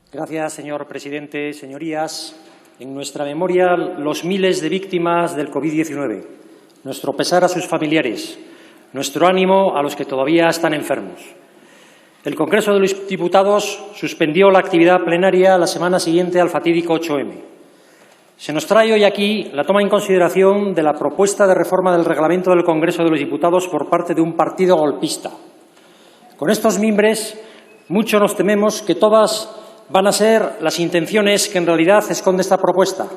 Gracias, señor presidente. Señorías, en nuestra memoria los miles de víctimas del COVID-19, nuestro pesar a sus familiares, nuestro ánimo a los que todavía están enfermos. El Congreso de los Diputados suspendió la actividad plenaria la semana siguiente al fatídico 8M. Se nos trae hoy aquí la toma en consideración de la propuesta de reforma del reglamento del Congreso de los Diputados por parte de un partido golpista. Con estos mimbres, mucho nos tememos que todas van a ser las intenciones que en realidad esconde esta propuesta,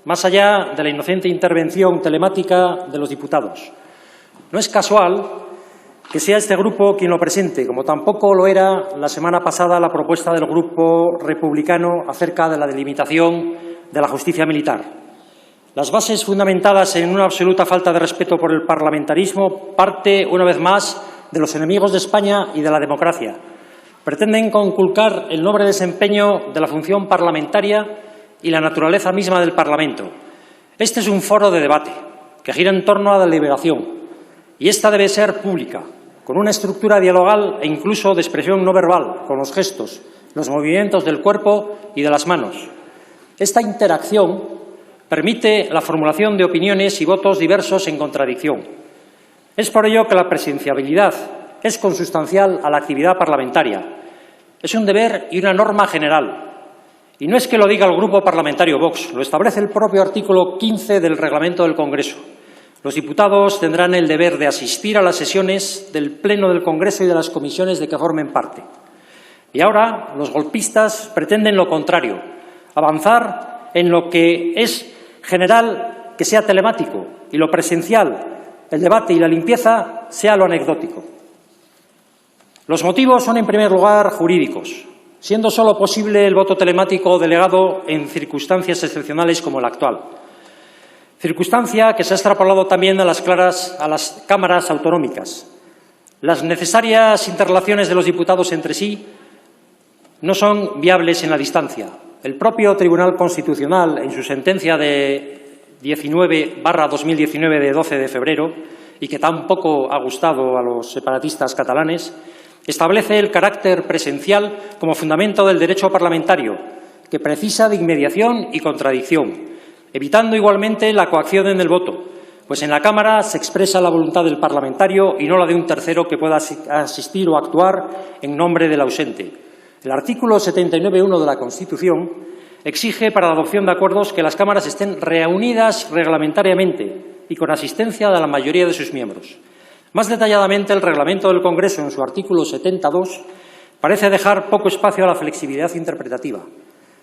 más allá de la inocente intervención telemática de los diputados. No es casual que sea este grupo quien lo presente, como tampoco lo era la semana pasada la propuesta del Grupo Republicano acerca de la delimitación de la justicia militar. Las bases fundamentadas en una absoluta falta de respeto por el parlamentarismo parte, una vez más, de los enemigos de España y de la democracia. Pretenden conculcar el noble desempeño de la función parlamentaria y la naturaleza misma del Parlamento. Este es un foro de debate que gira en torno a la deliberación y esta debe ser pública, con una estructura dialogal e incluso de expresión no verbal, con los gestos, los movimientos del cuerpo y de las manos. Esta interacción permite la formulación de opiniones y votos diversos en contradicción. Es por ello que la presidenciabilidad es consustancial a la actividad parlamentaria. Es un deber y una norma general. Y no es que lo diga el Grupo Parlamentario Vox, lo establece el propio artículo 15 del Reglamento del Congreso. Los diputados tendrán el deber de asistir a las sesiones del Pleno del Congreso y de las comisiones de que formen parte. Y ahora los golpistas pretenden lo contrario, avanzar en lo que es general que sea telemático y lo presencial, el debate y la limpieza, sea lo anecdótico. Los motivos son, en primer lugar, jurídicos, siendo solo posible el voto telemático delegado en circunstancias excepcionales como la actual. Circunstancia que se ha extrapolado también a las cámaras autonómicas. Las necesarias interrelaciones de los diputados entre sí no son viables en la distancia. El propio Tribunal Constitucional, en su sentencia de 19/2019 de 12 de febrero, y que tampoco ha gustado a los separatistas catalanes, establece el carácter presencial como fundamento del derecho parlamentario, que precisa de inmediación y contradicción, evitando igualmente la coacción en el voto, pues en la Cámara se expresa la voluntad del parlamentario y no la de un tercero que pueda asistir o actuar en nombre del ausente. El artículo 79.1 de la Constitución exige para la adopción de acuerdos que las cámaras estén reunidas reglamentariamente y con asistencia de la mayoría de sus miembros. Más detalladamente, el Reglamento del Congreso, en su artículo 72, parece dejar poco espacio a la flexibilidad interpretativa.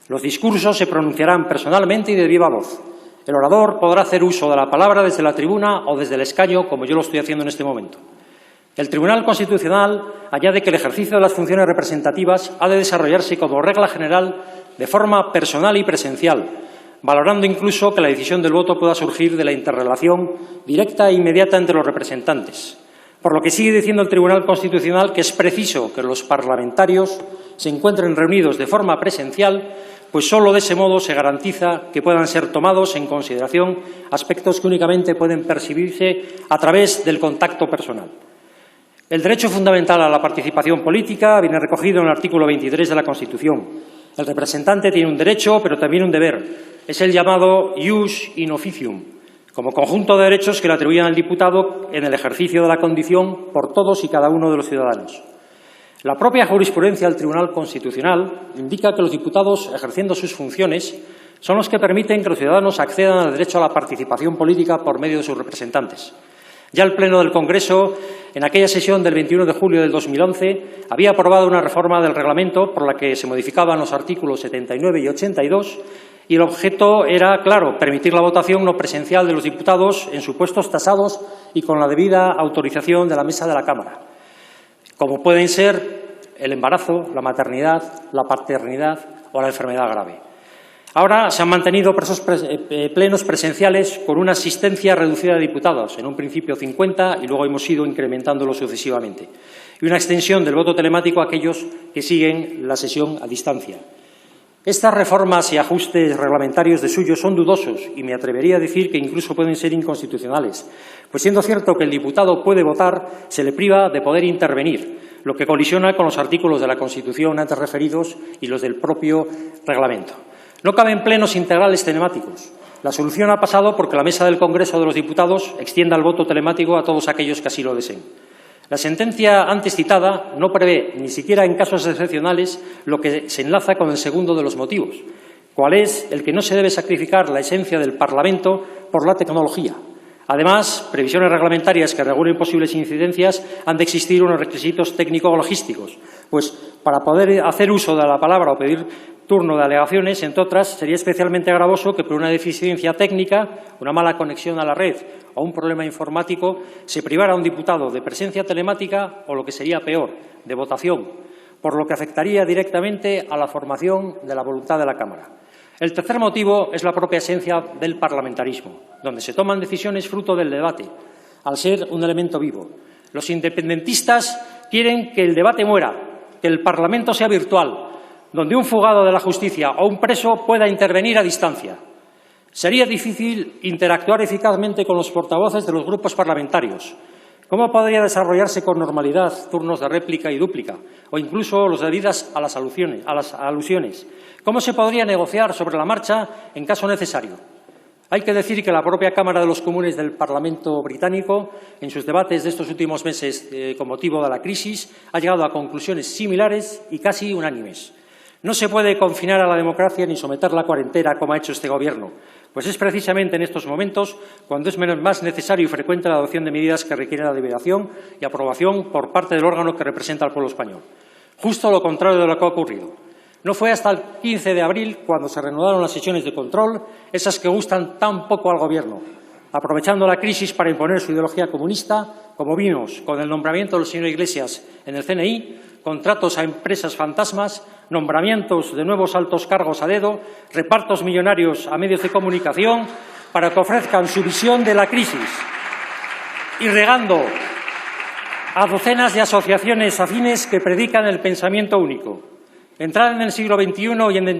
Los discursos se pronunciarán personalmente y de viva voz. El orador podrá hacer uso de la palabra desde la tribuna o desde el escaño, como yo lo estoy haciendo en este momento. El Tribunal Constitucional añade que el ejercicio de las funciones representativas ha de desarrollarse como regla general de forma personal y presencial, valorando incluso que la decisión del voto pueda surgir de la interrelación directa e inmediata entre los representantes. Por lo que sigue diciendo el Tribunal Constitucional que es preciso que los parlamentarios se encuentren reunidos de forma presencial, pues solo de ese modo se garantiza que puedan ser tomados en consideración aspectos que únicamente pueden percibirse a través del contacto personal. El derecho fundamental a la participación política viene recogido en el artículo 23 de la Constitución. El representante tiene un derecho, pero también un deber. Es el llamado ius in officium, como conjunto de derechos que le atribuyen al diputado en el ejercicio de la condición por todos y cada uno de los ciudadanos. La propia jurisprudencia del Tribunal Constitucional indica que los diputados, ejerciendo sus funciones, son los que permiten que los ciudadanos accedan al derecho a la participación política por medio de sus representantes. Ya el Pleno del Congreso, en aquella sesión del 21 de julio del 2011, había aprobado una reforma del reglamento por la que se modificaban los artículos 79 y 82 y el objeto era, claro, permitir la votación no presencial de los diputados en supuestos tasados y con la debida autorización de la mesa de la Cámara, como pueden ser el embarazo, la maternidad, la paternidad o la enfermedad grave. Ahora se han mantenido plenos presenciales con una asistencia reducida de diputados, en un principio 50 y luego hemos ido incrementándolo sucesivamente, y una extensión del voto telemático a aquellos que siguen la sesión a distancia. Estas reformas y ajustes reglamentarios de suyo son dudosos y me atrevería a decir que incluso pueden ser inconstitucionales, pues siendo cierto que el diputado puede votar, se le priva de poder intervenir, lo que colisiona con los artículos de la Constitución antes referidos y los del propio reglamento. No caben plenos integrales telemáticos. La solución ha pasado porque la Mesa del Congreso de los Diputados extienda el voto telemático a todos aquellos que así lo deseen. La sentencia antes citada no prevé, ni siquiera en casos excepcionales, lo que se enlaza con el segundo de los motivos, cuál es el que no se debe sacrificar la esencia del Parlamento por la tecnología. Además, previsiones reglamentarias que regulen posibles incidencias han de existir unos requisitos técnico-logísticos, pues para poder hacer uso de la palabra o pedir turno de alegaciones, entre otras, sería especialmente gravoso que por una deficiencia técnica, una mala conexión a la red o un problema informático se privara a un diputado de presencia telemática o, lo que sería peor, de votación, por lo que afectaría directamente a la formación de la voluntad de la Cámara. El tercer motivo es la propia esencia del parlamentarismo, donde se toman decisiones fruto del debate, al ser un elemento vivo. Los independentistas quieren que el debate muera, que el Parlamento sea virtual, donde un fugado de la justicia o un preso pueda intervenir a distancia. Sería difícil interactuar eficazmente con los portavoces de los grupos parlamentarios. ¿Cómo podría desarrollarse con normalidad turnos de réplica y dúplica, o incluso los debidas a las alusiones? ¿Cómo se podría negociar sobre la marcha en caso necesario? Hay que decir que la propia Cámara de los Comunes del Parlamento británico, en sus debates de estos últimos meses con motivo de la crisis, ha llegado a conclusiones similares y casi unánimes. No se puede confinar a la democracia ni someterla a cuarentena, como ha hecho este Gobierno, pues es precisamente en estos momentos cuando es más necesario y frecuente la adopción de medidas que requieren la deliberación y aprobación por parte del órgano que representa al pueblo español. Justo lo contrario de lo que ha ocurrido. No fue hasta el 15 de abril cuando se reanudaron las sesiones de control, esas que gustan tan poco al Gobierno, aprovechando la crisis para imponer su ideología comunista, como vimos con el nombramiento del señor Iglesias en el CNI, contratos a empresas fantasmas, nombramientos de nuevos altos cargos a dedo, repartos millonarios a medios de comunicación para que ofrezcan su visión de la crisis y regando a docenas de asociaciones afines que predican el pensamiento único. Entrar en el siglo XXI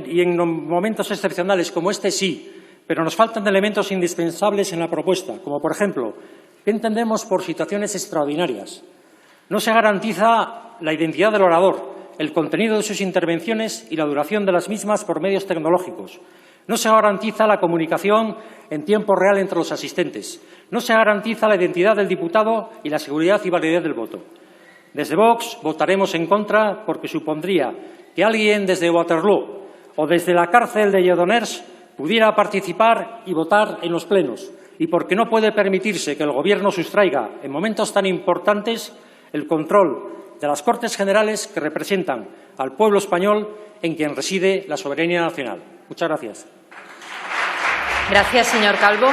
y en momentos excepcionales como este sí, pero nos faltan elementos indispensables en la propuesta, como por ejemplo, ¿qué entendemos por situaciones extraordinarias? No se garantiza la identidad del orador, el contenido de sus intervenciones y la duración de las mismas por medios tecnológicos. No se garantiza la comunicación en tiempo real entre los asistentes. No se garantiza la identidad del diputado y la seguridad y validez del voto. Desde Vox votaremos en contra porque supondría que alguien desde Waterloo o desde la cárcel de Lledoners pudiera participar y votar en los plenos, y porque no puede permitirse que el Gobierno sustraiga en momentos tan importantes el control de las Cortes Generales que representan al pueblo español en quien reside la soberanía nacional. Muchas gracias. Gracias, señor Calvo.